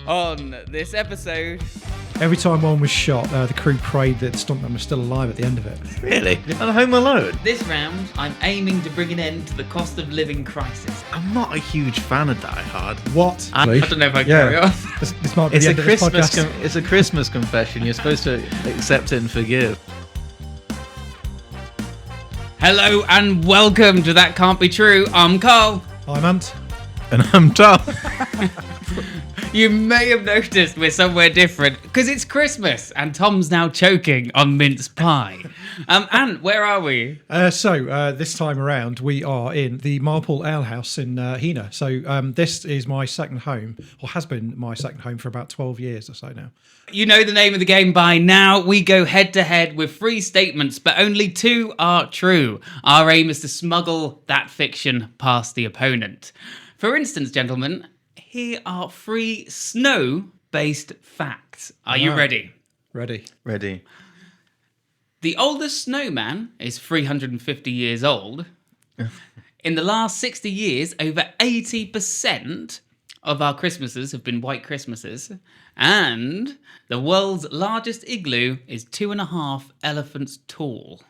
On this episode, Every time one was shot, the crew prayed that the stuntman was still alive at the end of it. Really? On Home Alone? this round, I'm aiming to bring an end to the cost of living crisis. I'm not a huge fan of Die Hard. What? I Lee? don't know if I can Yeah. carry on. This might be It's the a end of this Christmas. podcast. It's a Christmas confession. You're supposed to accept it and forgive. Hello and welcome to That Can't Be True. I'm Carl. I'm Ant. And I'm Tom. You may have noticed we're somewhere different because it's Christmas and Tom's now choking on mince pie. Ant, where are we? So this time around, we are in the Marple Ale House in Hena. So this is my second home, or has been my second home for about 12 years or so now. You know the name of the game by now. We go head to head with 3 statements, but only 2 are true. Our aim is to smuggle that fiction past the opponent. For instance, gentlemen, here are 3 snow-based facts. Are you ready? Ready? Ready. The oldest snowman is 350 years old. In the last 60 years, over 80% of our Christmases have been white Christmases. And the world's largest igloo is 2.5 elephants tall.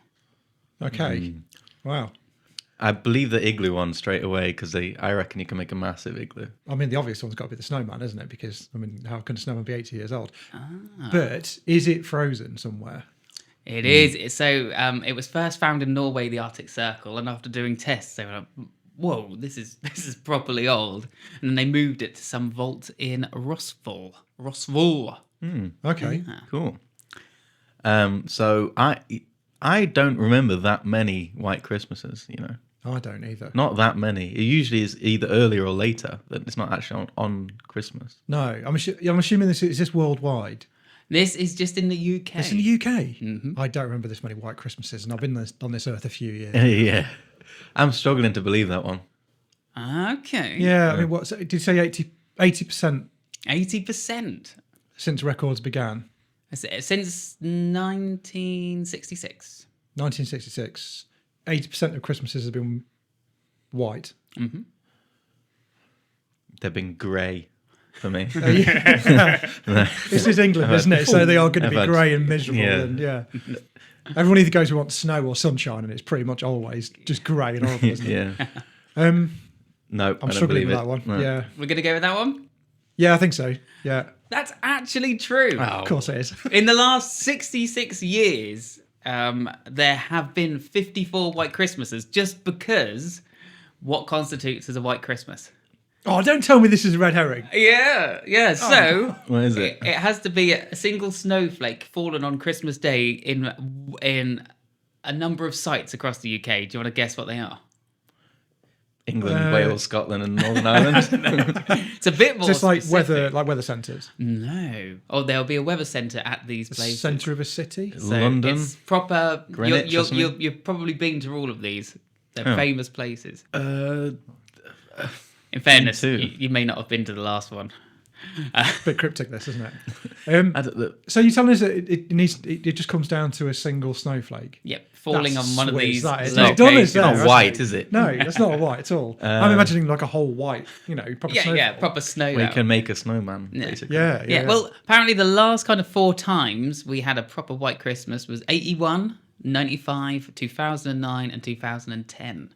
Okay. Wow. I believe the igloo one straight away because I reckon you can make a massive igloo. I mean, the obvious one's got to be the snowman, isn't it? Because, I mean, how can a snowman be 80 years old? But is it frozen somewhere? It is. So it was first found in Norway, the Arctic Circle, and after doing tests, they were like, "Whoa, this is properly old." And then they moved it to some vault in Rosvoll. Okay. Cool. So I don't remember that many white Christmases, you know. I don't either. Not that many. It usually is either earlier or later. That it's not actually on Christmas. No, I'm assuming this is this worldwide. This is just in the UK. It's in the UK. I don't remember this many white Christmases, and I've been on this earth a few years. Yeah. I'm struggling to believe that one. Okay. Yeah, I mean, did you say 80% 80%. since records began? Since 1966. 1966. 80% of Christmases have been white. They've been grey for me. This is England, isn't it? So they are going to be I've had- grey and miserable. yeah. And everyone either goes, we want snow or sunshine, and it's pretty much always just grey and horrible, isn't it? Yeah. I'm No, I don't struggling believe with that it. one. No. Yeah. We're going to go with that one? Yeah, I think so. Yeah. That's actually true. Of course it is. In the last 66 years, there have been 54 white Christmases just because what constitutes as a white Christmas? Oh, don't tell me this is a red herring. Yeah. So What is it? it has to be a single snowflake fallen on Christmas Day in a number of sites across the UK. Do you want to guess what they are? England, Wales, Scotland, and Northern Ireland. It's a bit more Just like specific. weather centres. No. Oh, there'll be a weather centre at these The places. centre of a city. So London, It's proper. Greenwich or something? You've probably been to all of these. They're famous places. In fairness, too. you may not have been to the last one. Bit cryptic, this, isn't it? I don't- So you're telling us that it just comes down to a single snowflake? Yep, falling That's on one of sweet, these. that is. locations. It's done as not there, white, isn't is it? No, that's not a white at all. I'm imagining like a whole white, proper Yeah, snowflake. proper snow. We out. can make a snowman, basically. Yeah. Yeah, well, apparently the last kind of 4 times we had a proper white Christmas was 81, 95, 2009, and 2010.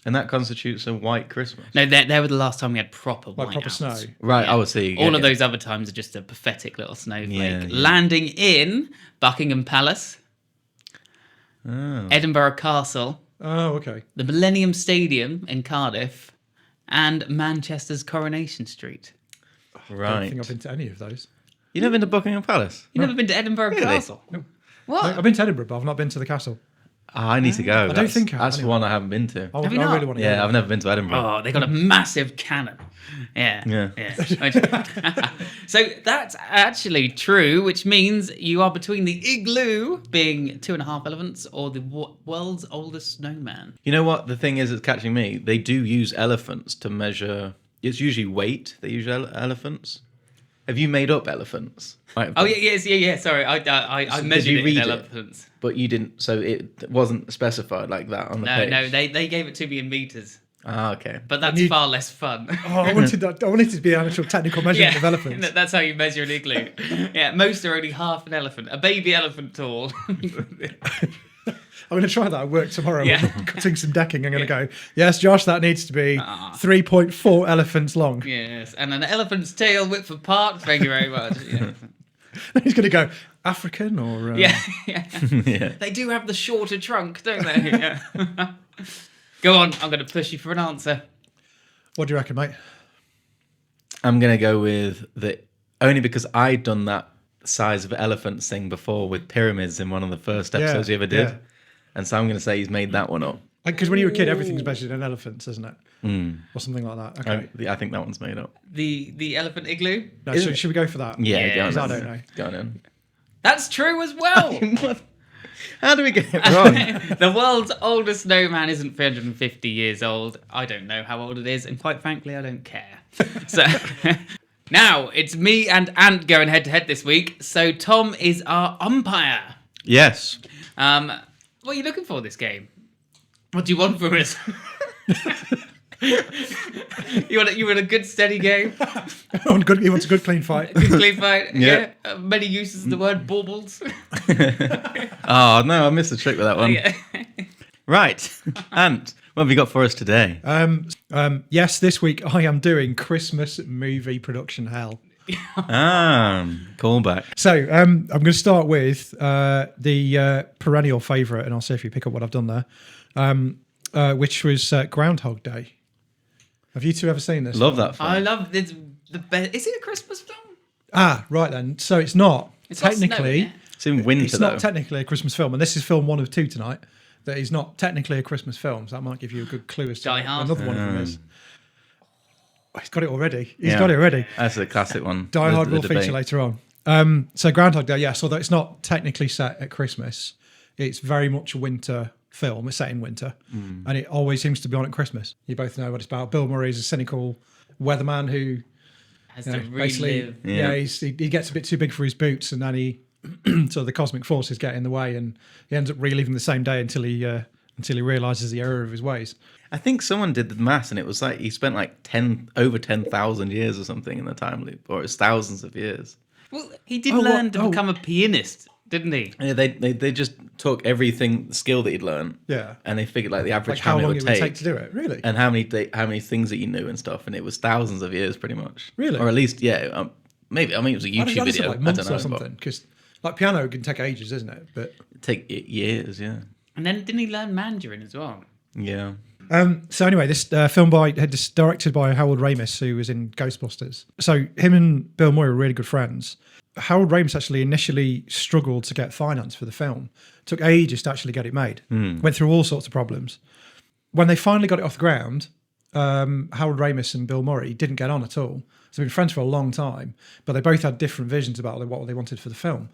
And that constitutes a white Christmas. No, they were the last time we had proper like white proper outs. snow. Right, Yeah. I would see. All of those other times are just a pathetic little snowflake. Yeah. Landing in Buckingham Palace, Oh. Edinburgh Castle, Oh, okay. the Millennium Stadium in Cardiff, and Manchester's Coronation Street. I don't Right. think I've been to any of those. You never been to Buckingham Palace? You've never been to Edinburgh Really? Castle? No. What? I've been to Edinburgh, but I've not been to the castle. I need to go. don't think I have, That's anyway. one I haven't been to. I Have you I not? really want to go. Yeah, I've never been to Edinburgh. Oh, they got a massive cannon. Yeah. So that's actually true, which means you are between the igloo being 2.5 elephants or the world's oldest snowman. You know what? The thing is, it's catching me. They do use elephants to measure. It's usually weight. They use elephants. Have you made up elephants? Right, Oh yeah. Sorry, I So measured did you it in read it? elephants. But you didn't. So it wasn't specified like that on the page. No, they gave it to me in meters. Ah, okay. but that's far less fun. Oh, I wanted it to be an actual technical measurement of elephants. That's how you measure an igloo. Yeah, most are only half an elephant, a baby elephant tall. I'm going to try that at work tomorrow. Yeah. When I'm cutting some decking. I'm going to go, yes, Josh, that needs to be 3.4 elephants long. Yes, and an elephant's tail width apart. Thank you very much. Yeah. He's going to go, African or... Yeah. Yeah. They do have the shorter trunk, don't they? Yeah. Go on, I'm going to push you for an answer. What do you reckon, mate? I'm going to go with only because I'd done that size of elephants thing before with pyramids in one of the first episodes we ever did. Yeah. And so I'm going to say he's made that one up. Because when you're a kid, everything's measured in elephants, isn't it? Or something like that. Okay. I think that one's made up. The elephant igloo? No, so should we go for that? Yeah, go on. 'Cause I don't know. Go on. That's true as well. How do we get it wrong? The world's oldest snowman isn't 350 years old. I don't know how old it is, and quite frankly, I don't care. So now it's me and Ant going head to head this week. So Tom is our umpire. Yes. What are you looking for this game? What do you want from us? You want a good steady game? He wants a good, clean fight. Good clean fight? Yeah. Many uses of the word baubles. Oh, no, I missed the trick with that one. Yeah. Right. Ant, what have you got for us today? Yes, this week I am doing Christmas movie production hell. Callback. So I'm going to start with the perennial favourite, and I'll see if you pick up what I've done there, which was Groundhog Day. Have you two ever seen this? Love that film. I love this. The best. Is it a Christmas film? Ah, right then. So it's not It's not technically. snowing, It's in winter, It's though. not technically a Christmas film, and this is film 1 of 2 tonight. That is not technically a Christmas film, so that might give you a good clue as to Die what Hard. another one of them is. Oh, he's got it already. He's Yeah. got it already. That's a classic one. Die Hard The will debate. feature later on. So Groundhog Day, yes, although it's not technically set at Christmas, it's very much a winter film. It's set in winter, and it always seems to be on at Christmas. You both know what it's about. Bill Murray is a cynical weatherman who Has you know, to basically, relive. Yeah. he gets a bit too big for his boots, and then so the cosmic forces get in the way, and he ends up reliving the same day until he realizes the error of his ways. I think someone did the maths, and it was like he spent like over 10,000 years or something in the time loop, or it's thousands of years. Well, he did Oh, learn what? to Oh. become a pianist, didn't he? Yeah, they just took everything skill that he'd learned, Yeah, and they figured like the average like how time long it would take, to do it, really. and how many things that you knew and stuff, and it was thousands of years, pretty much. Really? Or at least, yeah, maybe. I mean, it was a I YouTube don't know, video. like I months don't know, or something, because like piano can take ages, isn't it? But but take years. Yeah, And then didn't he learn Mandarin as well? yeah. So anyway, this directed by Harold Ramis, who was in Ghostbusters. So him and Bill Murray were really good friends. Harold Ramis actually initially struggled to get finance for the film. Took ages to actually get it made. Went through all sorts of problems. When they finally got it off the ground, Harold Ramis and Bill Murray didn't get on at all. So they've been friends for a long time, but they both had different visions about what they wanted for the film.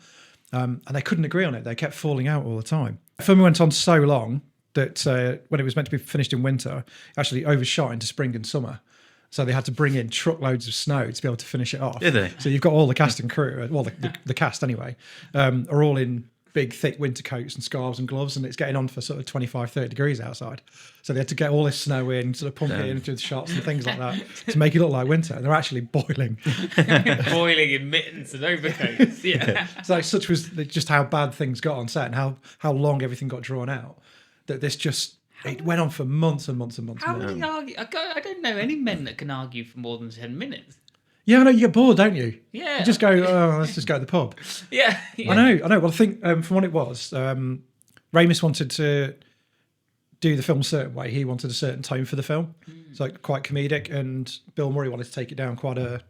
And they couldn't agree on it. They kept falling out all the time. The film went on so long that when it was meant to be finished in winter, it actually overshot into spring and summer. So they had to bring in truckloads of snow to be able to finish it off. Did they? So you've got all the cast and crew, well, the cast anyway, are all in big, thick winter coats and scarves and gloves, and it's getting on for sort of 25, 30 degrees outside. So they had to get all this snow in, sort of pump it in through the shots and things like that to make it look like winter. And they're actually boiling. Boiling in mittens and overcoats. Yeah. So such was just how bad things got on set and how long everything got drawn out, that this just, it went on for months and months and months. How and months. many argue? I don't know any men that can argue for more than 10 minutes. Yeah, I know, you get bored, don't you? Yeah. You just go, oh, let's just go to the pub. Yeah. I know. Well, I think from what it was, Ramis wanted to do the film a certain way. He wanted a certain tone for the film. It's like quite comedic, and Bill Murray wanted to take it down quite a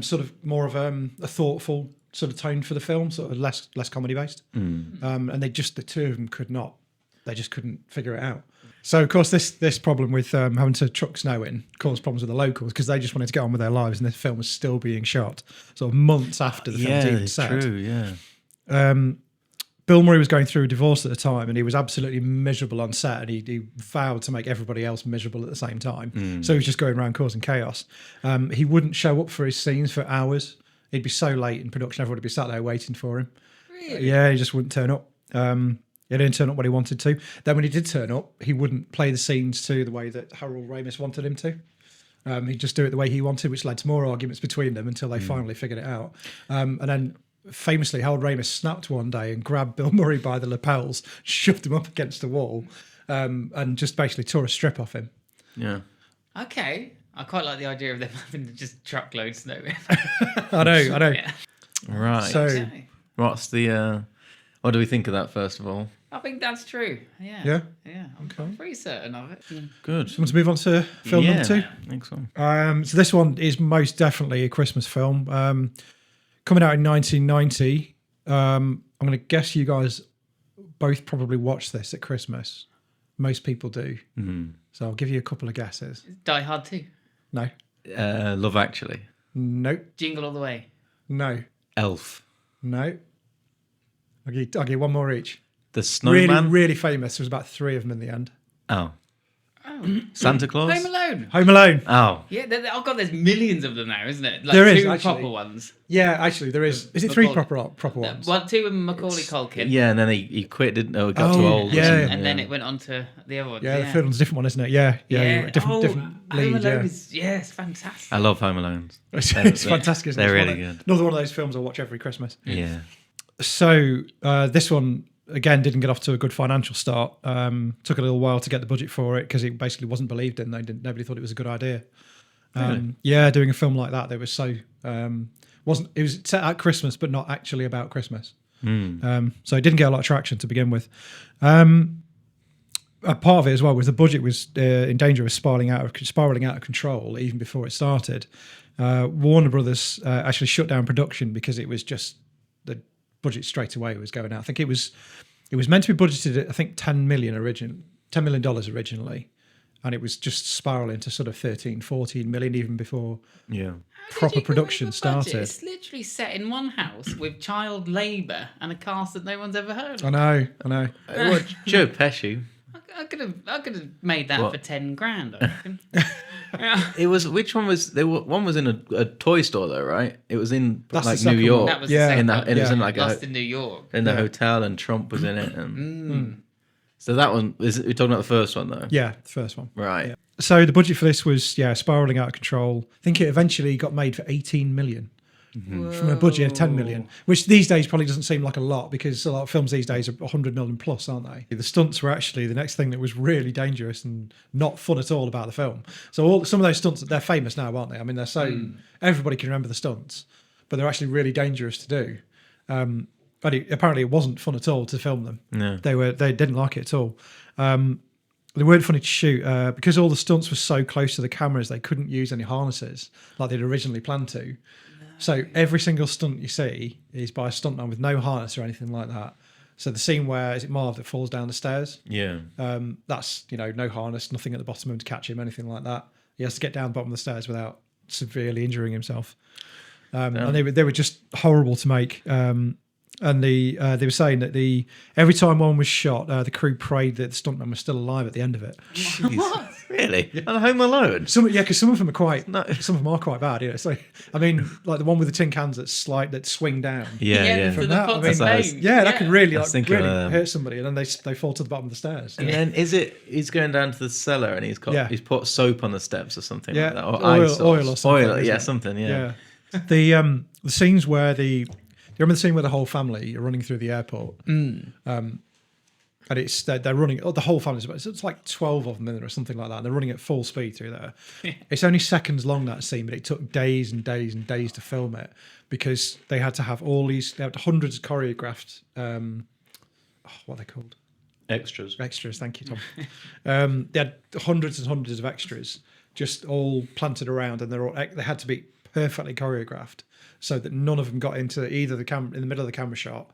sort of more of a thoughtful sort of tone for the film, sort of less comedy based. And the two of them could not. They just couldn't figure it out. So, of course, this problem with having to truck snow in caused problems with the locals because they just wanted to get on with their lives, and the film was still being shot sort of months after the film's even it's set. true. Yeah. Bill Murray was going through a divorce at the time, and he was absolutely miserable on set, and he vowed to make everybody else miserable at the same time. So he was just going around causing chaos. He wouldn't show up for his scenes for hours. He'd be so late in production, everyone would be sat there waiting for him. Really? Yeah, he just wouldn't turn up. He didn't turn up when he wanted to. Then when he did turn up, he wouldn't play the scenes to the way that Harold Ramis wanted him to. He'd just do it the way he wanted, which led to more arguments between them until they finally figured it out. And then famously, Harold Ramis snapped one day and grabbed Bill Murray by the lapels, shoved him up against the wall, and just basically tore a strip off him. Yeah. Okay. I quite like the idea of them having to just truckload snow in. I know. Yeah. Right. So, Okay. What's the? What do we think of that first of all? I think that's true. Yeah. Yeah? Yeah. I'm pretty certain of it. Good. want to move on to film number 2? I think so. So this one is most definitely a Christmas film. Coming out in 1990. I'm going to guess you guys both probably watched this at Christmas. Most people do. Mm-hmm. So I'll give you a couple of guesses. Die Hard 2. No. Love Actually. Nope. Jingle All the Way. No. Elf. No. I'll give you one more each. The Snowman. Really, really famous. There was about 3 of them in the end. Oh. Oh. Santa Claus. Home Alone. Home Alone. Oh. Yeah, oh god, there's millions of them now, isn't it? Like There is, 2 actually. proper ones. Yeah, actually, there is. Is it 3 Macaulay- proper ones? 2 with Macaulay Culkin. Yeah, and then he quit, didn't he? He got too Oh, old. or yeah. something, And then it went on to the other ones. Yeah, the third one's a different one, isn't it? Yeah. Different Home lead. Alone Yeah. is it's fantastic. I love Home Alone. It's They're- fantastic. Isn't it? they're It's really one of- good. Another one of those films I watch every Christmas. Yeah. So this one again didn't get off to a good financial start. Took a little while to get the budget for it because it basically wasn't believed in. Nobody thought it was a good idea. Really? Yeah, doing a film like that, it was so wasn't. It was set at Christmas, but not actually about Christmas. So it didn't get a lot of traction to begin with. A part of it as well was the budget was in danger of spiraling out of control even before it started. Warner Brothers actually shut down production because it was just the budget straight away was going out. I think it was meant to be budgeted at $10 million originally, and it was just spiraling to sort of 13, 14 million even before Yeah. proper production started. It's literally set in one house with child labour and a cast that no one's ever heard of. I know. Well, Joe Pesci. I could have made that What? for 10 grand. I reckon. Yeah. It was which one was there? One was in a toy store though, right? It was in That's the like New second one. York. That was Yeah. the second in that, one. and it was in Yeah. like Lost a, in New York. in the Yeah. hotel, and Trump was in it. And so that one is. We're talking about the first one though, Yeah, the first one. right? Yeah. So the budget for this was spiraling out of control. I think it eventually got made for 18 million from a budget of 10 million, which these days probably doesn't seem like a lot because a lot of films these days are 100 million plus, aren't they? The stunts were actually the next thing that was really dangerous and not fun at all about the film. So some of those stunts, they're famous now, aren't they? I mean, they're so everybody can remember the stunts, but they're actually really dangerous to do. But apparently it wasn't fun at all to film them. No. They didn't like it at all. They weren't funny to shoot because all the stunts were so close to the cameras. They couldn't use any harnesses like they'd originally planned to. So every single stunt you see is by a stuntman with no harness or anything like that. So the scene where is it Marv that falls down the stairs? Yeah. That's no harness, nothing at the bottom of him to catch him, anything like that. He has to get down the bottom of the stairs without severely injuring himself. And they were just horrible to make. And they were saying that every time one was shot, the crew prayed that the stuntman was still alive at the end of it. Jeez. Really? On Home Alone? Because some of them are quite No. some of them are quite bad. Yeah, so I mean, like the one with the tin cans that swing down. Yeah. For the that, I pots mean, of that's- pain. Yeah, that could really I was thinking, hurt somebody, and then they fall to the bottom of the stairs. And then he's going down to the cellar and he's put soap on the steps or something Yeah, like that, or oil- ice oil or something, Oil, isn't yeah, it? something, yeah. The scenes where you remember the scene where the whole family are running through the airport, and they're running. The whole family. It's like 12 of them in there or something like that. And they're running at full speed through there. It's only seconds long, that scene, but it took days and days and days to film it because they had to have they had hundreds of choreographed. What are they called? Extras. Extras. Thank you, Tom. They had hundreds and hundreds of extras just all planted around, and they had to be perfectly choreographed so that none of them got into either the camera in the middle of the camera shot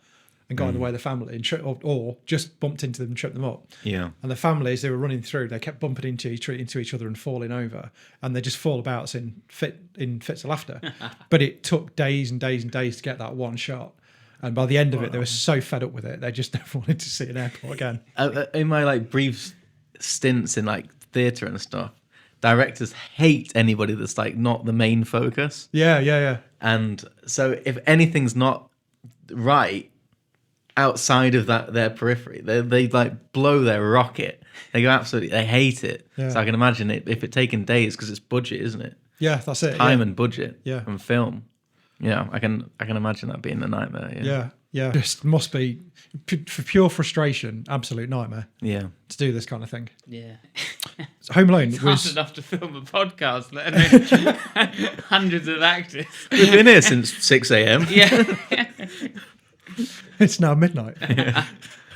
and got in the way of the family, and or just bumped into them and tripped them up. Yeah. And the families they were running through, they kept bumping into each other and falling over, and they just fall about in fits of laughter. But it took days and days and days to get that one shot. And by the end of it, they were so fed up with it, they just never wanted to see an airport again. In my brief stints in theatre and stuff, directors hate anybody that's not the main focus. Yeah. And so if anything's not right, outside of their periphery. They like blow their rocket. They go absolutely. They hate it. Yeah. So I can imagine it if it taken days because it's budget, isn't it? Yeah, that's it. Time yeah. and budget. Yeah. And film. Yeah, I can imagine that being a nightmare. Yeah. Yeah. Just must be for pure frustration, absolute nightmare Yeah. to do this kind of thing. Yeah. So Home Alone It's hard was enough to film a podcast, let alone hundreds of actors. We've been here since 6 a.m. Yeah. it's now midnight.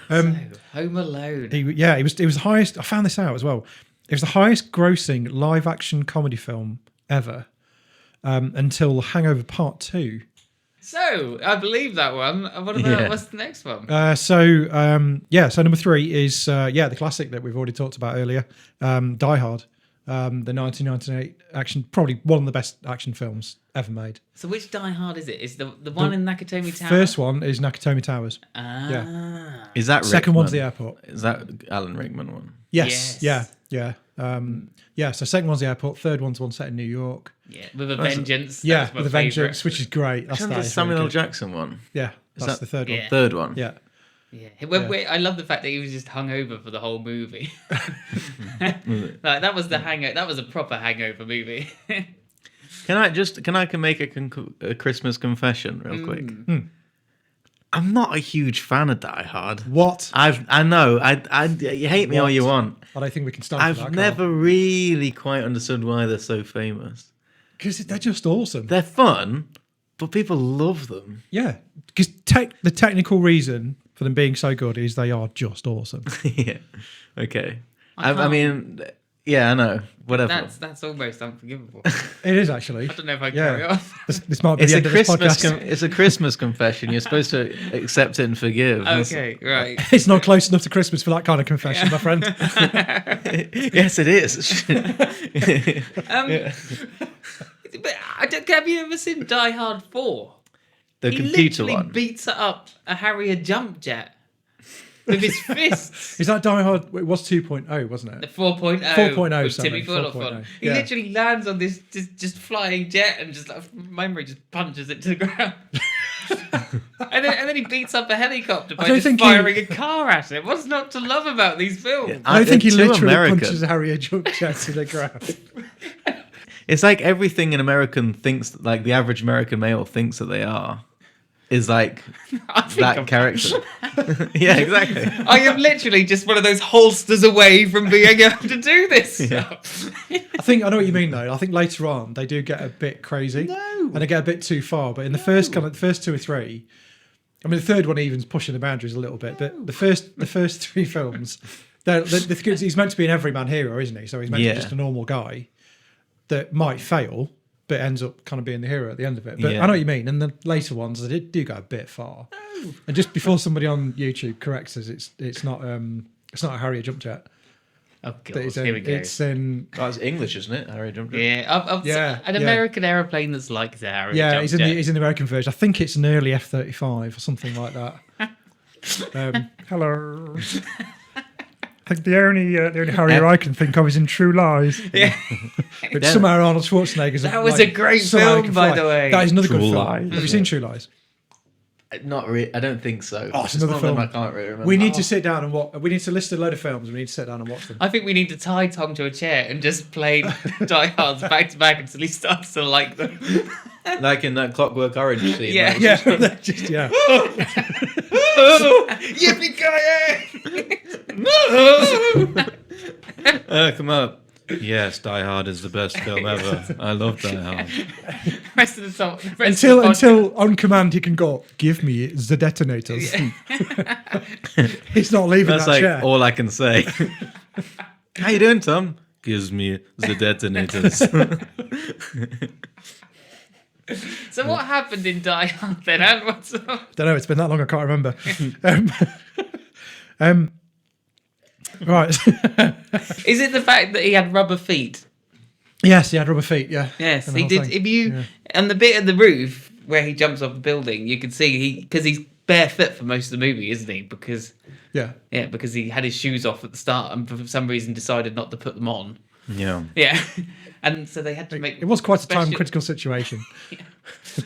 Home Alone. It was the highest. I found this out as well. It was the highest grossing live action comedy film ever until Hangover Part 2. So, I believe that one. What about, what's the next one? So number 3 is the classic that we've already talked about earlier, Die Hard, the 1998 action, probably one of the best action films ever made. So which Die Hard is it? Is the one in Nakatomi Tower? First one is Nakatomi Towers. Ah. Is that Second one's Rickman? the airport. Is that Alan Rickman one? Yes. Yes. Yeah. So second one's the airport. Third one's one set in New York. Yeah, with a vengeance. Yeah, That's my with a favourite. vengeance, which is great. That's Isn't that the is Samuel really L. good. Jackson one? Yeah, that's that- the third one. Yeah. Third one. Yeah. Yeah, I love the fact that he was just hungover for the whole movie. Like that was the hangover. That was a proper hangover movie. Can I make a Christmas confession real quick? I'm not a huge fan of Die Hard. What? I know. You hate me all you want. I don't think we can start. I've never really quite understood why they're so famous. because they're just awesome. They're fun, but people love them. Yeah, because the technical reason for them being so good is they are just awesome. Yeah. Okay. I I mean, yeah, I know. Whatever. That's almost unforgivable. It is actually. I don't know if I Yeah. carry on. This might be It's the a end of this Christmas. podcast. It's a Christmas confession. You're supposed to accept it and forgive. Okay, right. It's not close enough to Christmas for that kind of confession, my friend. Yes, it is. But have you ever seen Die Hard 4? The He computer literally one. beats up a Harrier jump jet with his fists. Is that Die Hard? It was 2.0, wasn't The it? 4.0. 4.0, with sorry, Timmy Fullerton. 4.0, He yeah. literally lands on this just flying jet and just like memory just punches it to the ground. and then he beats up a helicopter by don't just think firing a car at it. What's not to love about these films? I don't think he Too literally American. punches Harrier jump jet to the ground. It's like everything an American thinks, like the average American male thinks that they are, is like I think that I'm- character. Yeah, exactly. I am literally just one of those holsters away from being able to do this stuff. I know what you mean though. I think later on they do get a bit crazy. And they get a bit too far. But in the first 2 or 3, I mean the third one even's pushing the boundaries a little bit. But the first 3 films, he's meant to be an everyman hero, isn't he? So he's meant to be just a normal guy that might fail, but ends up kind of being the hero at the end of it. But Yeah. I know what you mean. And the later ones, they do go a bit far. And just before somebody on YouTube corrects us, it's not a Harrier jump jet. Oh, That God. is Here we go. It's in. That's English, isn't it? Harry jumped in. Yeah, Yeah, an yeah. American aeroplane that's like the Harrier Yeah, jump he's in jet. the American version. I think it's an early F-35 or something like that. Hello. I think the only Harrier I can think of is in True Lies. Yeah. Which somehow Arnold Schwarzenegger's. That was a great somehow film, can by fly. the way. That is another True good film. Lies. Have you seen True Lies? Not really. I don't think so. Oh, it's another one of them film. I can't really remember. We need to sit down and watch. We need to list a load of films. And we need to sit down and watch them. I think we need to tie Tom to a chair and just play Die Hards back to back until he starts to like them. Like in that Clockwork Orange scene. Yeah. like, Yeah, just yeah. Yippee-ki-yay! come on. Yes, Die Hard is the best film ever. I love Die Hard. Rest of the song. rest of the Until on command he can go. Give me the detonators. He's not leaving That's that like chair. all I can say. How you doing, Tom? Gives me the detonators. So what happened in Die Hard then? And what's up? Don't know. It's been that long. I can't remember. Right. Is it the fact that he had rubber feet? Yes, he had rubber feet. Yeah. Yes, And the he whole did. thing. If you on the bit of the roof where he jumps off the building, you can see because he's barefoot for most of the movie, isn't he? Because because he had his shoes off at the start and for some reason decided not to put them on. Yeah. Yeah, and so they had to make. It was quite a time special- critical situation.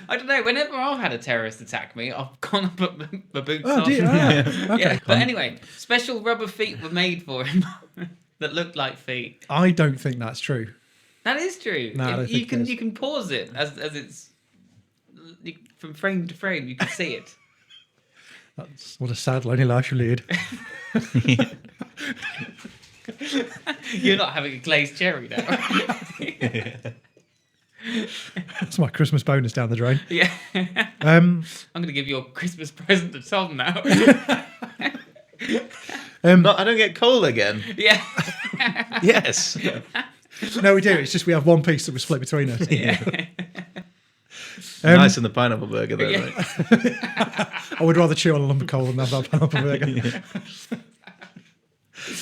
I don't know. Whenever I've had a terrorist attack me, I've gone and put my boots Oh, on. do you? Okay. Yeah. But anyway, special rubber feet were made for him that looked like feet. I don't think that's true. That is true. No, I don't you think it can is. you can pause it as it's from frame to frame. You can see it. That's what a sad, lonely life you lead. You're not having a glazed cherry now. That's my Christmas bonus down the drain. Yeah. Um, I'm going to give your Christmas present to Tom now. No, I don't get coal again. Yeah. Yes. no, we do. It's just we have one piece that was split between us. Yeah. Nice in the pineapple burger, though, Yeah. right? I would rather chew on a lump of coal than have that pineapple burger.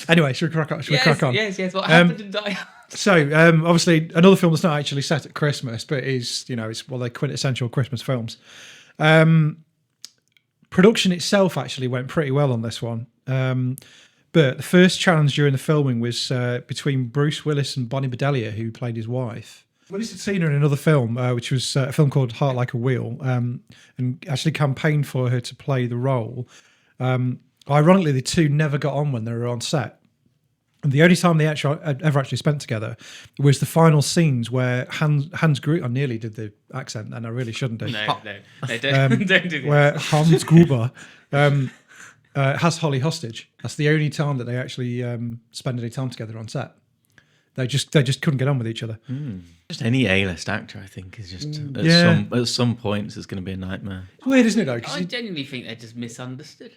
Anyway, should we crack on? Crack on? Yes. What happened in Die Hard? So, obviously, another film that's not actually set at Christmas, but is, it's one of the quintessential Christmas films. Production itself actually went pretty well on this one. But the first challenge during the filming was between Bruce Willis and Bonnie Bedelia, who played his wife. Willis had seen her in another film, which was a film called Heart Like a Wheel, and actually campaigned for her to play the role. Ironically, the two never got on when they were on set. And the only time they ever actually spent together was the final scenes where Hans Gruber, I nearly did the accent and I really shouldn't do. No, don't do this. Where Hans Gruber has Holly hostage. That's the only time that they actually spend any time together on set. They just couldn't get on with each other. Just any A-list actor, I think, is just at some points it's going to be a nightmare. It's weird, isn't it, though? 'Cause I genuinely think they're just misunderstood.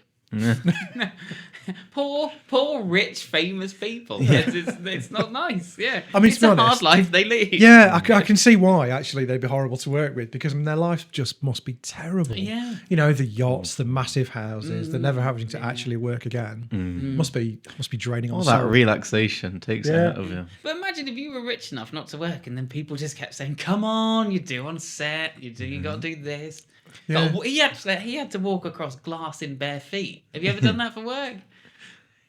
poor, rich, famous people. It's not nice. Yeah, I mean, it's to be a hard honest, life they lead. yeah, I can see why, actually, they'd be horrible to work with because their life just must be terrible. Yeah. The yachts, the massive houses, the never having to actually work again. Must be draining on All the that soul. relaxation takes it out of you. But imagine if you were rich enough not to work, and then people just kept saying, "Come on, you do on set. You got to do this." Yeah. God, he had to walk across glass in bare feet. Have you ever done that for work?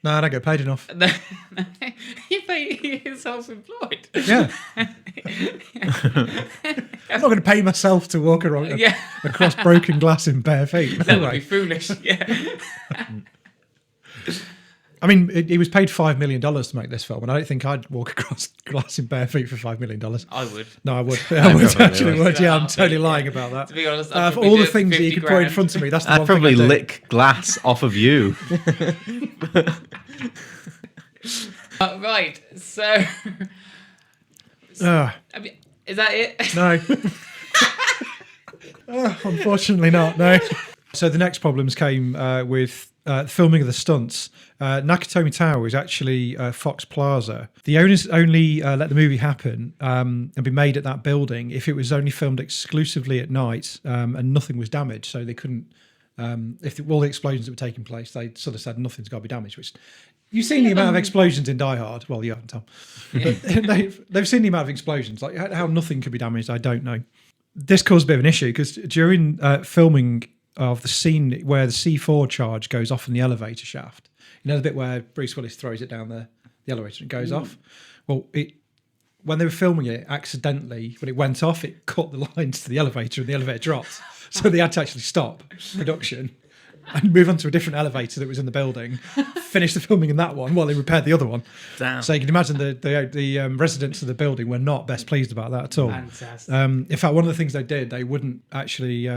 No, I don't get paid enough. You're self-employed. Yeah. I'm not going to pay myself to walk around Yeah. across broken glass in bare feet. That No would be way. foolish. Yeah. I mean, he was paid $5 million to make this film, and I don't think I'd walk across glass in bare feet for $5 million. I would. No, I would. I would probably actually would. would. Yeah, I'm totally lying about that. To be honest, Of all the things that you could put in front of me, that's the I'd one probably thing I'd do. lick glass off of you. Right. So, Ah, is that it? no. Unfortunately not, no. So the next problems came with the filming of the stunts. Nakatomi Tower is actually Fox Plaza. The owners only let the movie happen and be made at that building if it was only filmed exclusively at night and nothing was damaged. So they couldn't, if all the explosions that were taking place, they sort of said nothing's got to be damaged, which... You've seen the amount of explosions in Die Hard. Well, you haven't, Tom. But they've seen the amount of explosions. Like how nothing could be damaged, I don't know. This caused a bit of an issue because during filming of the scene where the C4 charge goes off in the elevator shaft, the bit where Bruce Willis throws it down the elevator and it goes off. Well, when they were filming it, accidentally, when it went off, it cut the lines to the elevator and the elevator dropped. So they had to actually stop production and move on to a different elevator that was in the building, finish the filming in that one while they repaired the other one. Damn. So you can imagine the residents of the building were not best pleased about that at all. Fantastic. In fact, one of the things they did, they wouldn't actually...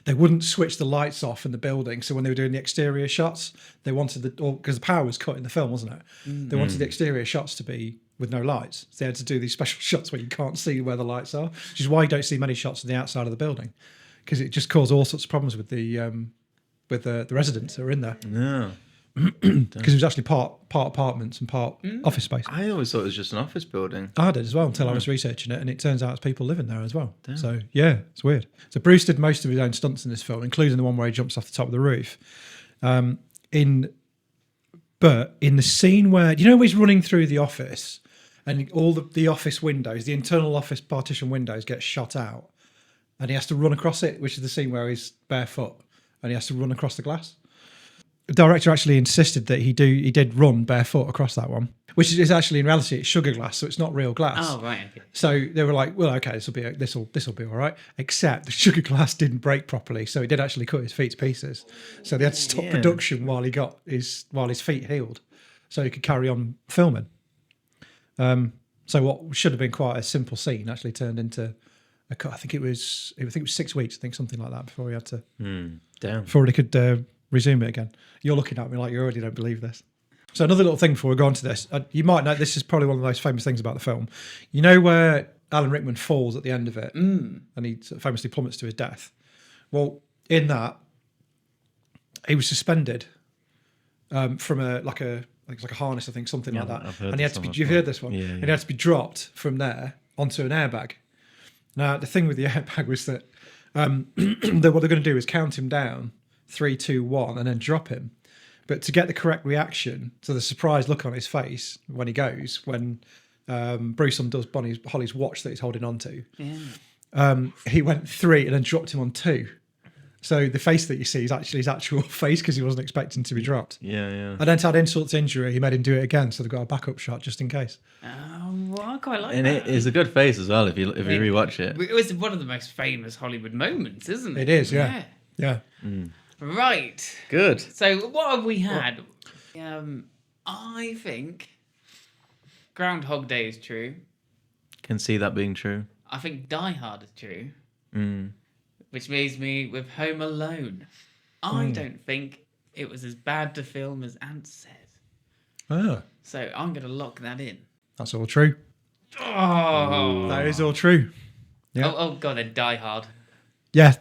they wouldn't switch the lights off in the building. So when they were doing the exterior shots, they wanted because the power was cut in the film, wasn't it? They wanted the exterior shots to be with no lights. So they had to do these special shots where you can't see where the lights are, which is why you don't see many shots on the outside of the building, because it just caused all sorts of problems with the residents that were in there. No. Because it was actually part apartments and part office space. I always thought it was just an office building. I did as well until I was researching it, and it turns out it's people living there as well. Damn. So yeah, it's weird. So Bruce did most of his own stunts in this film, including the one where he jumps off the top of the roof. But in the scene where he's running through the office, and all the office windows, the internal office partition windows, get shot out, and he has to run across it, which is the scene where he's barefoot and he has to run across the glass. the director actually insisted that he did run barefoot across that one, which is actually in reality it's sugar glass, so it's not real glass. Oh, right. Okay. So they were like, well, okay, this will be all right. Except the sugar glass didn't break properly, so he did actually cut his feet to pieces. So they had to stop production while his feet healed, so he could carry on filming. So what should have been quite a simple scene actually turned into I think it was 6 weeks, I think something like that, before he had to before he could resume it again. You're looking at me like you already don't believe this. So another little thing before we go on to this, you might know this is probably one of the most famous things about the film. You know where Alan Rickman falls at the end of it, and he sort of famously plummets to his death. Well, in that, he was suspended from a harness, I think, something like that. And he had to be. You've heard this one? Yeah. And he had to be dropped from there onto an airbag. Now the thing with the airbag was that what they're going to do is count him down, 3, 2, 1, and then drop him. But to get the correct reaction to the surprised look on his face when he goes, when Bruce undoes Holly's watch that he's holding on to, he went 3 and then dropped him on 2. So the face that you see is actually his actual face because he wasn't expecting to be dropped. Yeah. And then to add insult to injury, he made him do it again, so they've got a backup shot just in case. Well, I quite like And that. it is a good face as well if you rewatch it. It was one of the most famous Hollywood moments, isn't it? It is, yeah. Right. Good. So what have we had? I think Groundhog Day is true. Can see that being true. I think Die Hard is true. Which leaves me with Home Alone. I don't think it was as bad to film as Ant said. Oh, So I'm going to lock that in. that's all true. Oh, That is all true. Yeah. oh God, then Die Hard. Yeah,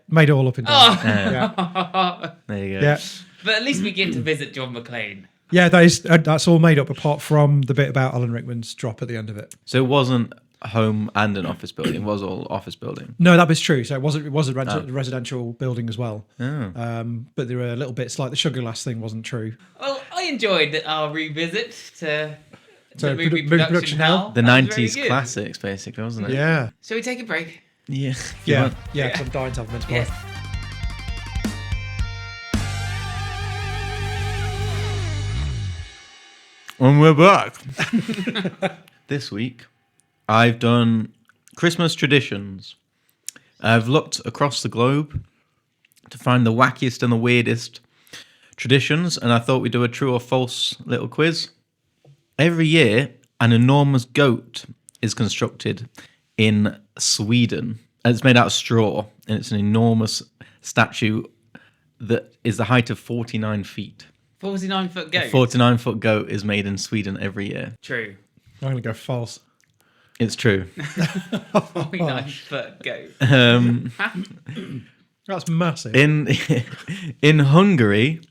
made it all up in time. There you go. Yeah. But at least we get to visit John McClane. Yeah, that's all made up apart from the bit about Alan Rickman's drop at the end of it. So it wasn't a home and an office building. It was all office building. No, that was true. So it was a residential building as well. Oh. But there were little bits like the sugar glass thing wasn't true. Well, I enjoyed our revisit to movie movie production production hell. hell? The That was very 90s good. classics, basically, wasn't it? Yeah. Shall we take a break? Yeah. Yeah. 'Cause I'm dying to have a mince pie. Yes. And we're back. This week, I've done Christmas traditions. I've looked across the globe to find the wackiest and the weirdest traditions, and I thought we'd do a true or false little quiz. Every year, an enormous goat is constructed in Sweden. And it's made out of straw, and it's an enormous statue that is the height of 49 feet. 49-foot goat. A 49-foot goat is made in Sweden every year. True. I'm going to go false. It's true. 49-foot goat. That's massive. In Hungary,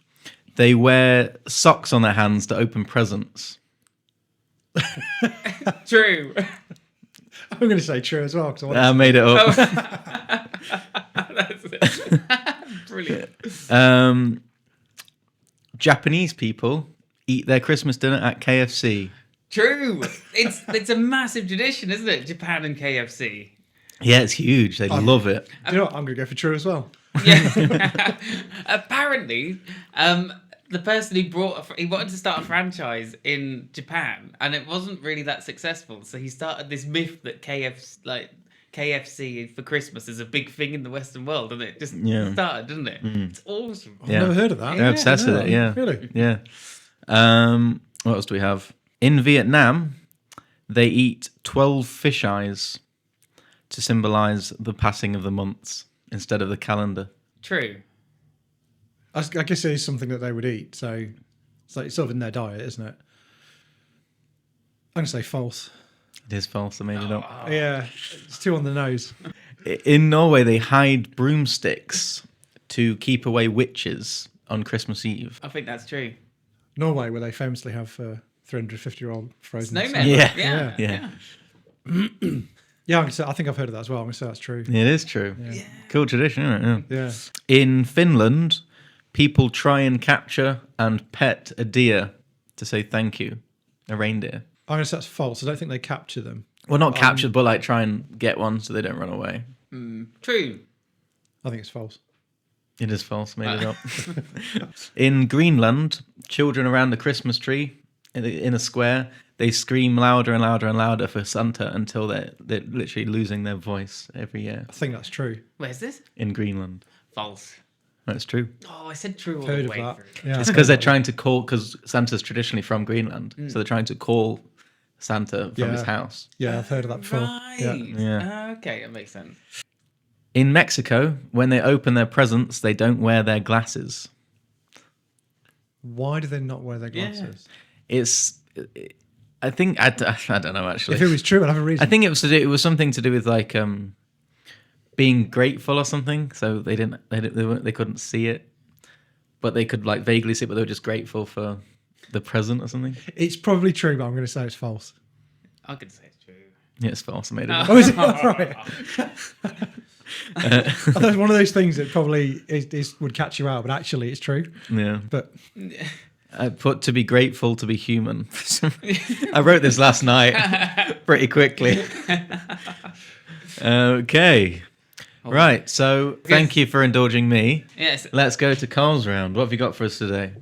they wear socks on their hands to open presents. True. I'm going to say true as well. Cause I made it up. That's it. Brilliant. Japanese people eat their Christmas dinner at KFC. True. It's a massive tradition, isn't it? Japan and KFC. Yeah, it's huge. They love it. Do you know what? I'm going to go for true as well. Yeah. Apparently, the person he wanted to start a franchise in Japan, and it wasn't really that successful. So he started this myth that KFC for Christmas is a big thing in the Western world, and it just started, didn't it? It's awesome. I've never heard of that. They're obsessed with it, yeah. Really? Yeah. What else do we have? In Vietnam, they eat 12 fish eyes to symbolise the passing of the months instead of the calendar. True. I guess it is something that they would eat. So it's sort of in their diet, isn't it? I'm going to say false. It is false. I made it up. Yeah, it's too on the nose. In Norway, they hide broomsticks to keep away witches on Christmas Eve. I think that's true. Norway, where they famously have 350-year-old frozen Snowmen. Yeah. Yeah. Yeah, I think I've heard of that as well. I'm going to say that's true. It is true. Yeah. Cool tradition, isn't it? Yeah. In Finland, people try and capture and pet a deer to say thank you, a reindeer. I'm going to say that's false. I don't think they capture them. Well, not captured, but like try and get one so they don't run away. True. I think it's false. It is false. Made it up. In Greenland, children around the Christmas tree in a square, they scream louder and louder and louder for Santa until they're literally losing their voice every year. I think that's true. Where's this? In Greenland, False. that's true. Oh, I said true all Heard the of way that. through. Yeah, It's because they're trying to call, because Santa's traditionally from Greenland, so they're trying to call Santa from his Yeah. house. Yeah, I've heard of that before. Right. Yeah. Okay, that makes sense. In Mexico, when they open their presents, they don't wear their glasses. Why do they not wear their Yeah. glasses? I think, I don't know actually. If it was true, I'd have a reason. I think it was something to do with like being grateful or something. So they couldn't see it, but they could like vaguely see it, but they were just grateful for the present or something. It's probably true, but I'm going to say it's false. I could say it's true. Yeah, it's false. I made it up. Oh, is it? Right. I thought it was one of those things that probably would catch you out, but actually it's true. Yeah. But I put to be grateful to be human. I wrote this last night pretty quickly. Okay. Right. So thank you for indulging me. Yes. Let's go to Carl's round. What have you got for us today?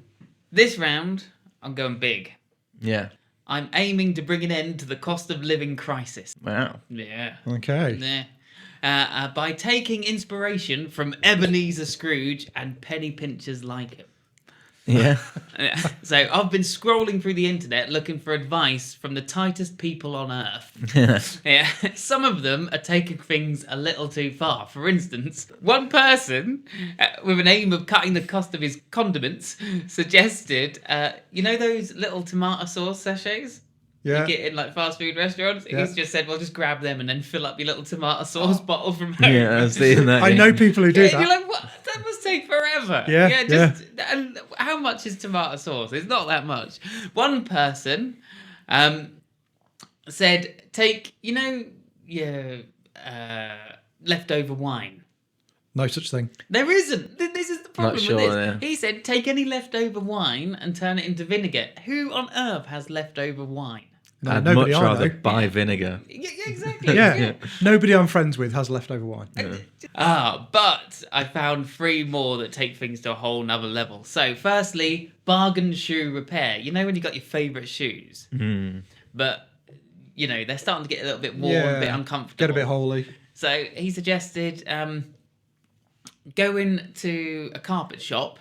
This round, I'm going big. Yeah. I'm aiming to bring an end to the cost of living crisis. Wow. Yeah. okay. Yeah. By taking inspiration from Ebenezer Scrooge and penny pinchers like him. Yeah. So I've been scrolling through the internet looking for advice from the tightest people on earth. Yeah, some of them are taking things a little too far. For instance, one person, with an aim of cutting the cost of his condiments, suggested, you know those little tomato sauce sachets? Yeah. You get in like fast food restaurants? Yeah. He's just said, well, just grab them and then fill up your little tomato sauce bottle from home. Yeah, I was seeing that. I know people who do Yeah, that. you're like, what? That must take forever. Yeah, And how much is tomato sauce? It's not that much. One person said, take, leftover wine. No such thing. There isn't. This is the problem sure, with this. yeah. He said, take any leftover wine and turn it into vinegar. Who on earth has leftover wine? No, I'd nobody much I rather know. buy vinegar. Yeah, exactly. Yeah. Nobody I'm friends with has leftover wine. But I found 3 more that take things to a whole nother level. So, firstly, bargain shoe repair. You know when you got your favourite shoes, but they're starting to get a little bit worn, a bit uncomfortable, Get a bit holy. So he suggested going to a carpet shop,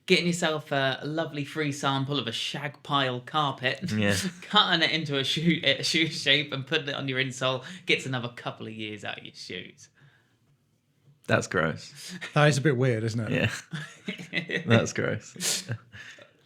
getting yourself a lovely free sample of a shag pile carpet, Yeah. cutting it into a shoe shape and putting it on your insole. Gets another couple of years out of your shoes. That's gross. That is a bit weird, isn't it? Yeah. That's gross.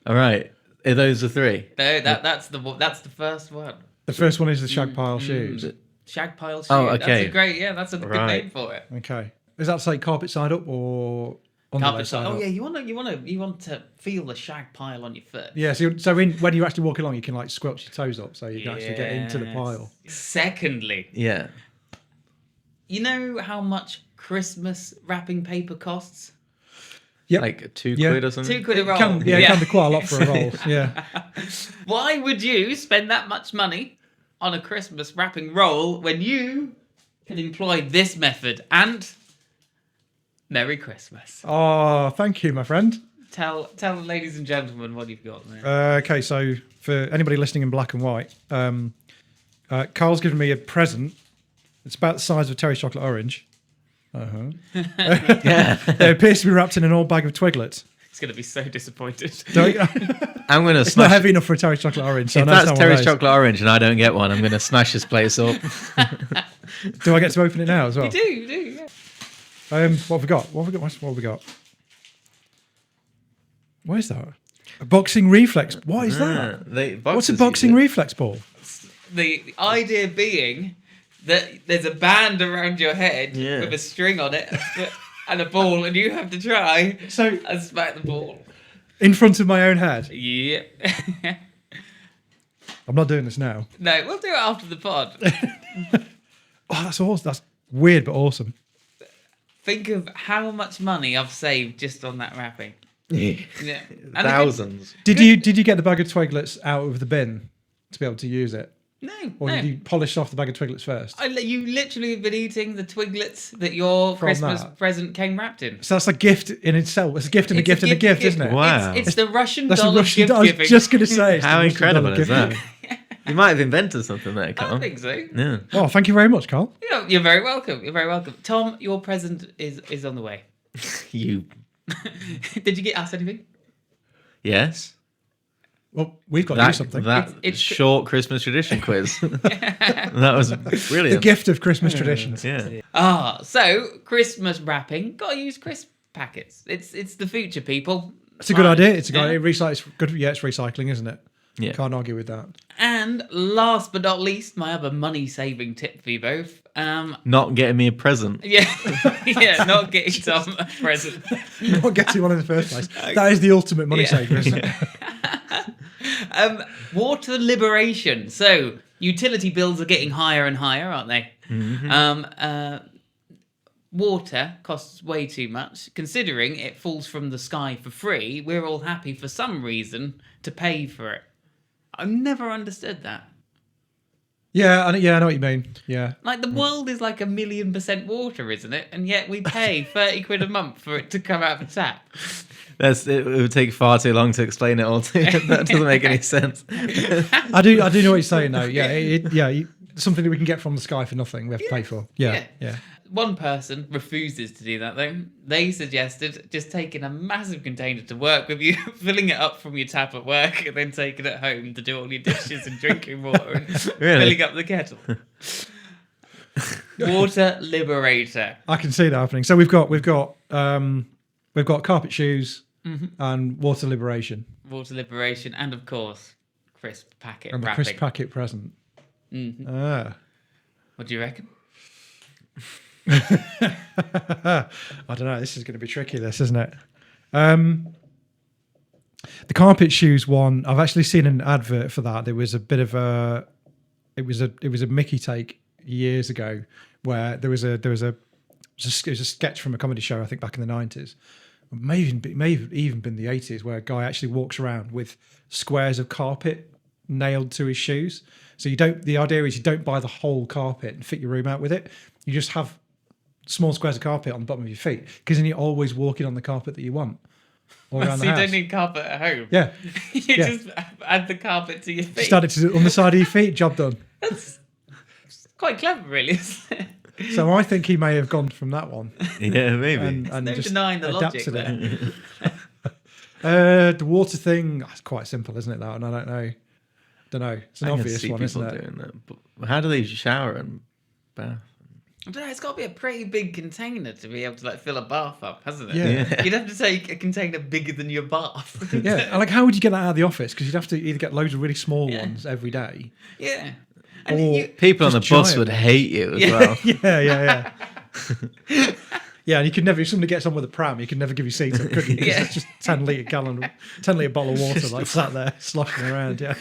All right. Are those the 3? No, that's the first one. The first one is the shag pile shoes. Shag pile shoe. Oh, okay. That's a good Right. name for it. Okay. Is that say carpet side up or on the Carpet left side. side Oh up? yeah, you want to feel the shag pile on your foot. Yeah, so when you actually walk along, you can like squelch your toes up so you can actually get into the pile. Secondly, Yeah. you know how much Christmas wrapping paper costs? Yep. Like 2 Yeah. quid or something? 2 quid a roll. It can be quite a lot for a roll. Yeah. Why would you spend that much money on a Christmas wrapping roll when you can employ this method? And Merry Christmas. Oh, thank you, my friend. Tell the ladies and gentlemen what you've got there. Okay, so for anybody listening in black and white, Carl's given me a present. It's about the size of a Terry's chocolate orange. Yeah. It appears to be wrapped in an old bag of Twiglets. He's going to be so disappointed. I'm going to It's not smash. heavy enough for a Terry's chocolate orange. So I If know it's that's not one of Terry's those. chocolate orange and I don't get one, I'm going to smash this place up. Do I get to open it now as well? You do, yeah. What have we got? What have we got? Where's that? A boxing reflex. What is that? What's a boxing reflex ball? The idea being that there's a band around your head Yeah. with a string on it and a ball, and you have to try So and smack the ball. in front of my own head. Yeah. I'm not doing this now. No, we'll do it after the pod. Oh, that's awesome. That's weird but awesome. Think of how much money I've saved just on that wrapping. Yeah. And Thousands. Did you get the bag of Twiglets out of the bin to be able to use it? No, Or no. did you polish off the bag of Twiglets first? You literally have been eating the Twiglets that your From Christmas that. present came wrapped in. So that's a gift in itself. It's a gift and a It's gift and a gift, isn't it? Wow. It's the Russian That's a doll of Russian. gift I was giving. just going to say. it's the How Russian incredible dollar is gift that? giving. You might have invented something there, I Carl. think so. Yeah. Oh, thank you very much, Carl. You're very welcome. You're very welcome. Tom, your present is on the way. You. Did you get asked anything? Yes. Well, we've got to do something. It's short Christmas tradition quiz. That was The brilliant. gift of Christmas traditions. Yeah. So Christmas wrapping. Gotta use crisp packets. It's the future, people. It's a good Right. idea. It's a good Yeah. idea. It's good. Yeah, it's recycling, isn't it? Yeah. Can't argue with that. And last but not least, my other money-saving tip for you both. Not getting me a present. Yeah, yeah, not getting Tom a present. Not getting one in the first place. That is the ultimate money saver, isn't it? Water liberation. So utility bills are getting higher and higher, aren't they? Water costs way too much. Considering it falls from the sky for free, we're all happy for some reason to pay for it. I've never understood that. Yeah, I know what you mean. Yeah. Like, the world is like 1,000,000% water, isn't it? And yet we pay 30 quid a month for it to come out of the tap. It would take far too long to explain it all to you. That doesn't make any sense. I do know what you're saying, though. Yeah, something that we can get from the sky for nothing, we have to pay for. Yeah. One person refuses to do that, though. They suggested just taking a massive container to work with you, filling it up from your tap at work, and then taking it home to do all your dishes and drinking water and Really? filling up the kettle. Water liberator. I can see that happening. So we've got carpet shoes and water liberation Water liberation, and of course, crisp packet and the wrapping. crisp packet present. Ah. What do you reckon? I don't know. This is going to be tricky. This, isn't it? The carpet shoes one. I've actually seen an advert for that. There was a bit of a. It was a Mickey take years ago where there was a sketch from a comedy show, I think back in the 90s. It may have even been the 80s, where a guy actually walks around with squares of carpet nailed to his shoes. So the idea is you don't buy the whole carpet and fit your room out with it. You just have small squares of carpet on the bottom of your feet, because then you're always walking on the carpet that you want all around So the you house. don't need carpet at home. Yeah, You just add the carpet to your feet. start it on the side of your feet. Job done. That's quite clever, really, isn't it? So I think he may have gone from that one Yeah, maybe. and No just denying the logic adapted there. it. The water thing, that's quite simple, isn't it? That one, I don't know. It's an I can obvious see one, people isn't it? doing that. But how do they shower and bath? I don't know, it's got to be a pretty big container to be able to fill a bath up, hasn't it? Yeah. You'd have to take a container bigger than your bath. Yeah, and like, how would you get that out of the office? Because you'd have to either get loads of really small ones every day. Yeah. And Or- People on the Just bus giant would ones. hate you as Yeah. well. Yeah. Yeah, and you could never, if somebody gets on with a pram, you could never give your seat up, could you? 'Cause Yeah. it's just 10 litre bottle of water like sat there sloshing around. Yeah,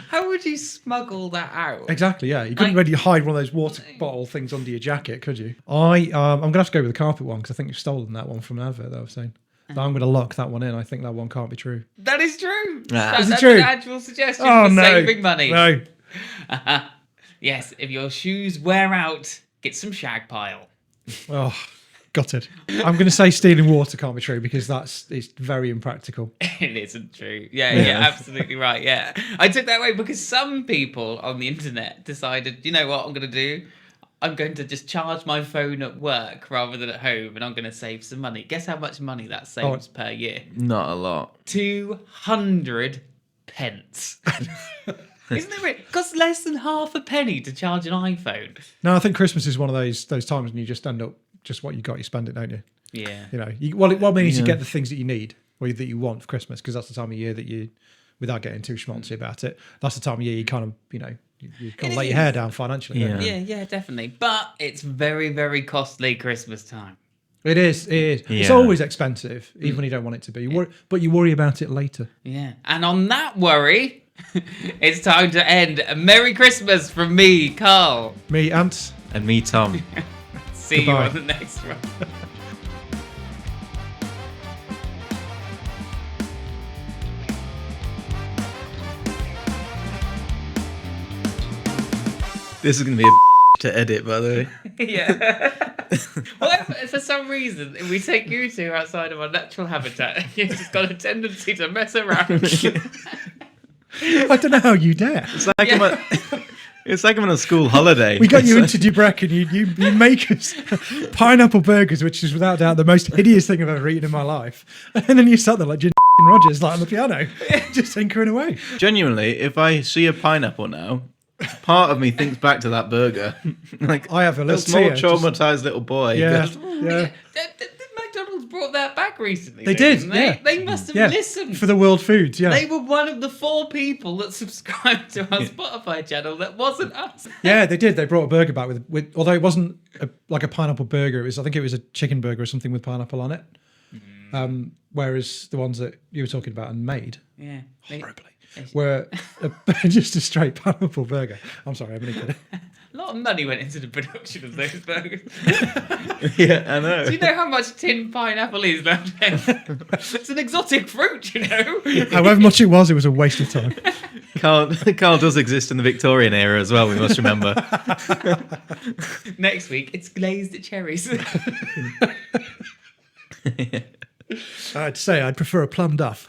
how would you smuggle that out? exactly. Yeah, you couldn't Like- really hide one of those water bottle things under your jacket, could you? I'm gonna have to go with the carpet one, because I think you've stolen that one from an advert that I was saying. But I'm gonna lock that one in. I think that one can't be true. That is true. Ah. Is it That's true? an actual suggestion Oh for no, saving money. No. Yes, if your shoes wear out, get some shag pile. Oh, got it. I'm going to say stealing water can't be true, because it's very impractical. It isn't true. Yeah, absolutely right. Yeah. I took that way because some people on the internet decided, you know what I'm going to do? I'm going to just charge my phone at work rather than at home, and I'm going to save some money. Guess how much money that saves per year? Not a lot. 200 pence. Isn't it weird? It costs less than half a penny to charge an iPhone. No, I think Christmas is one of those times when you just end up just what you got, you spend it, don't you? Yeah. You know, what means you get the things that you need or that you want for Christmas, because that's the time of year that you, without getting too schmaltzy about it, that's the time of year you kind of, you kind of lay your hair down financially. don't you? Yeah, definitely. But it's very, very costly Christmas time. It is. It's Yeah. always expensive, even when you don't want it to be. But you worry about it later. Yeah. And on that worry, it's time to end. A Merry Christmas from me, Carl. Me, Ants. And me, Tom. See Goodbye. you on the next one. This is going to be a to edit, by the way. Yeah. What if, for some reason, if we take you two outside of our natural habitat, you've just got a tendency to mess around? I don't know how you dare. It's like I'm on a school holiday. We got It's you like- into Dubrek and you make us pineapple burgers, which is without doubt the most hideous thing I've ever eaten in my life. And then you sat there like Jim Rogers, like on the piano, just tinkering away. Genuinely, if I see a pineapple now, part of me thinks back to that burger. Like I have a little small tear, just- traumatized little boy. Yeah, goes, yeah. McDonald's brought that back recently. They did, didn't they? yeah. They must have Yeah, listened. for the world foods, yeah. They were one of the 4 people that subscribed to our Spotify channel that wasn't us. Yeah, they did. They brought a burger back with although it wasn't like a pineapple burger. I think it was a chicken burger or something with pineapple on it. Whereas the ones that you were talking about and made Yeah. horribly were just a straight pineapple burger. I'm sorry, I'm only kidding. A lot of money went into the production of those burgers. Yeah, I know. Do you know how much tinned pineapple is nowadays? It's an exotic fruit, you know. However much it was a waste of time. Carl does exist in the Victorian era as well, we must remember. Next week, it's glazed cherries. I'd say I'd prefer a plum duff.